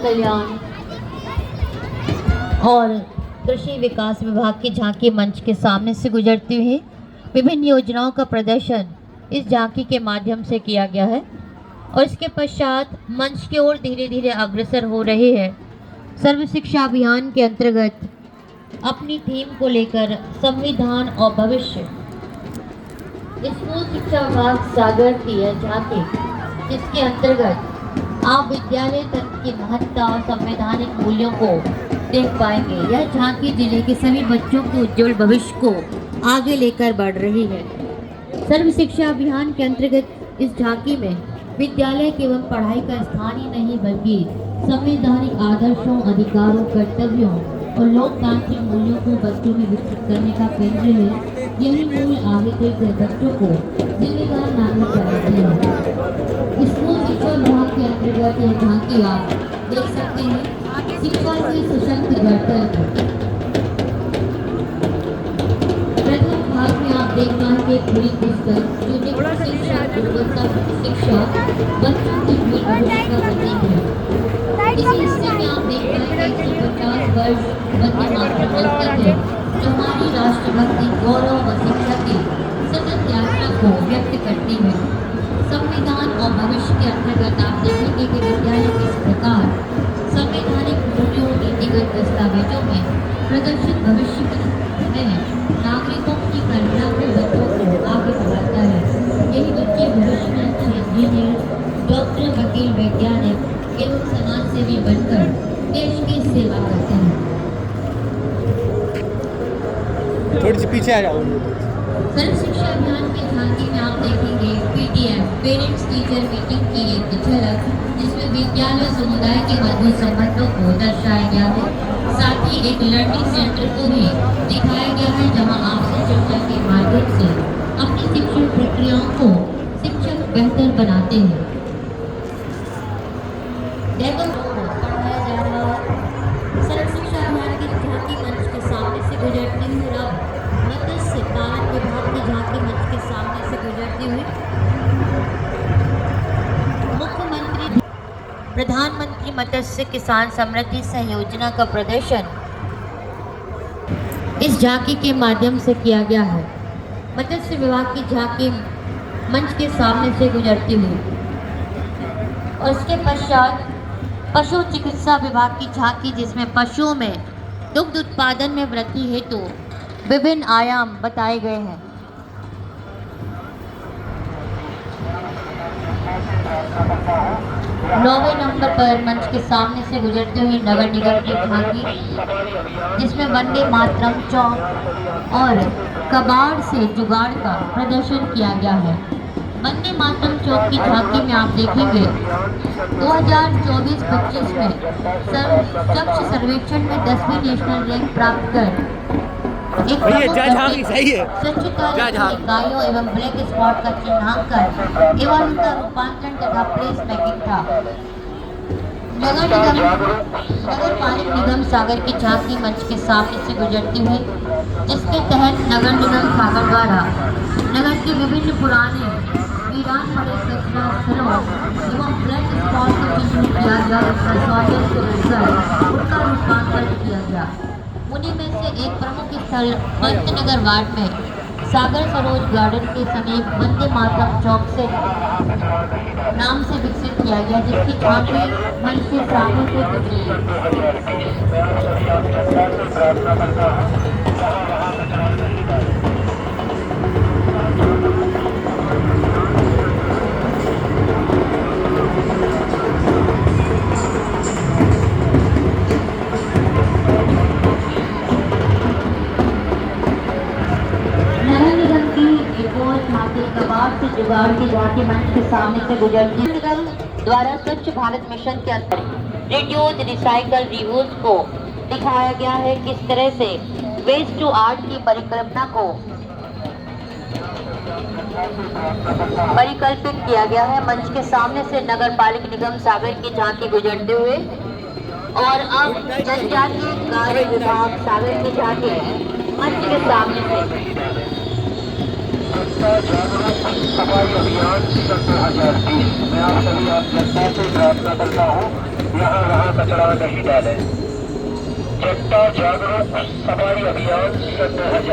कल्याण और कृषि विकास विभाग की झांकी मंच के सामने से गुजरती हुई विभिन्न योजनाओं का प्रदर्शन इस झांकी के माध्यम से किया गया है और इसके पश्चात मंच की ओर धीरे धीरे अग्रसर हो रही है। सर्व शिक्षा अभियान के अंतर्गत अपनी थीम को लेकर संविधान और भविष्य स्कूल शिक्षा विभाग सागर की यह झांकी, जिसके अंतर्गत आप विद्यालय तक की महत्ता और संवैधानिक मूल्यों को देख पाएंगे। यह झांकी जिले के सभी बच्चों के उज्जवल भविष्य को आगे लेकर बढ़ रही है। सर्व शिक्षा अभियान के अंतर्गत इस झांकी में विद्यालय केवल पढ़ाई का स्थान ही नहीं बल्कि संवैधानिक आदर्शों, अधिकारों, कर्तव्यों और लोकतांत्रिक मूल्यों को बच्चों में विकसित करने का केंद्र है। यही मूल आगे चलकर बच्चों को जिम्मेदार नागरिक बनाते हैं। स्कूल शिक्षा विभाग के अंतर्गत यह झांकी आप देख सकते हैं। शिक्षा से सशक्त गणतंत्र। प्रथम भाग में आप देख पाएंगे पूरी पुस्तक जो निश्चित शिक्षा, गुणवत्ता शिक्षा बच्चों की भूल भविष्य का प्रतीक है। इसी हिस्से में आप देख पाएंगे 150 वर्ष वंदे मातरम अंकित है, जो हमारी राष्ट्रभक्ति, गौरव व शिक्षा की सतत यात्रा को व्यक्त करती है। संविधान और भविष्य के अंतर्गत आप देखेंगे कि विद्यालय किस प्रकार संवैधानिक मूल्यों, नीतिगत दस्तावेजों में प्रदर्शित भविष्य में नागरिकों की कल्पना को बच्चों को आगे बढ़ाता है। यही बच्चे भविष्य में अच्छे इंजीनियर, डॉक्टर, वकील, वैज्ञानिक एवं समाज सेवी बनकर देश की सेवा करते हैं। थोड़ी सी पीछे आ जाओ। सर्व शिक्षा अभियान की झांकी में आप देखेंगे पीटीएम पेरेंट्स टीचर मीटिंग की एक झलक, जिसमें विद्यालय समुदाय के मजबूत संबंधों को दर्शाया गया है। साथ ही एक लर्निंग सेंटर को भी दिखाया गया है, जहां आपसी चर्चा के माध्यम से अपनी शिक्षण प्रक्रियाओं को शिक्षक बेहतर बनाते हैं। पढ़ाया जा रहा है। सर्व शिक्षा अभियान की झांकी मंच के सामने से गुजरती हुई मत्स्य पालन विभाग की झांकी मंच के सामने से गुजरती हुई मुख्यमंत्री प्रधानमंत्री मत्स्य किसान समृद्धि सहयोजना का प्रदर्शन इस झांकी के माध्यम से किया गया है। मत्स्य विभाग की झांकी मंच के सामने से गुजरती हुई और इसके पश्चात पशु चिकित्सा विभाग की झांकी, जिसमें पशुओं में दुग्ध उत्पादन में वृद्धि हेतु विभिन्न आयाम बताए गए हैं। नौवें नंबर पर मंच के सामने से गुजरते हुए नगर निगम की झांकी, जिसमें वंदे मातरम चौक और कबाड़ से जुगाड़ का प्रदर्शन किया गया है। वंदे मातरम चौक की झांकी में आप देखेंगे 2024-25 में स्वच्छ सर्वेक्षण में 10वीं नेशनल रैंक प्राप्त कर एक स्वच्छता इकाइयों एवं ब्लैक स्पॉट का चिन्हांकन एवं उनका रूपांतरण तथा प्लेस मैपिंग था। नगर पालिक निगम सागर की झांकी मंच के सामने से गुजरती हुई, जिसके तहत नगर निगम सागर द्वारा नगर के विभिन्न पुराने वीरान पड़े कचरा स्थलों एवं ब्लैक स्पॉट को चिन्हित किया गया, उसका सौजन्य से मिलकर उनका रूपांतरण किया गया। उन्हीं में से एक प्रमुख स्थल पंतनगर वार्ड में सागर सरोज गार्डन के समीप वंदे मातरम चौक से नाम से विकसित किया गया, जिसकी झांकी मंच के सामने से गुजरी। जुगाड़ की झांकी मंच के सामने से गुजरती निगम द्वारा स्वच्छ भारत मिशन के अंतर्गत रिड्यूस, रिसाइकल, रियूज को दिखाया गया है। किस तरह से वेस्ट टू आर्ट की परिकल्पना को परिकल्पित किया गया है। मंच के सामने से नगर पालिक निगम सागर की झांकी गुजरते हुए और अब जनजातीय कार्य विभाग सागर की झांकी मंच के सामने से सफाई अभियान 2020 मैं आप सभी जनता से प्रार्थना करता हूँ यहाँ वहाँ कचरा नहीं डालें। जनता जागरूक सफाई अभियान सन 2000